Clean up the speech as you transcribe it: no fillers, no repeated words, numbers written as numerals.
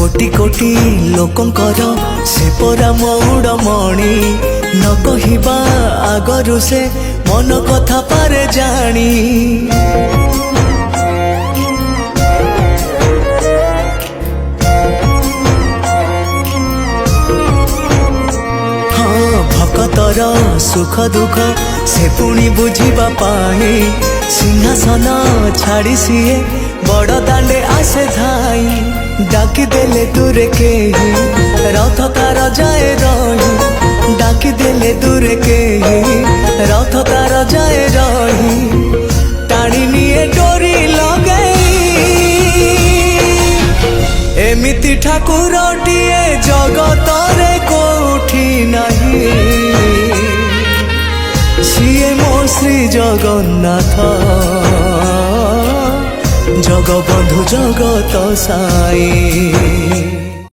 कोटि कोटि लोकंकर से परा मौड़मणि न कहिबा आगरु से मन कथा पारे जानी। भक्तर सुख दुख से पुणी बुझिबा पाई सिंहासन छाड़ी सीए बड़ दांडे आसे धाई। डाकी देले दूरे के रथ तार जाए रही डाकी देले दूरे के रथ तार जाए रही टाणी निये डोरी लगई। एमिति ठाकुरटिए जगतरे कोठी नहीं सिए मो श्री जगन्नाथ जगबंधु जगत साई।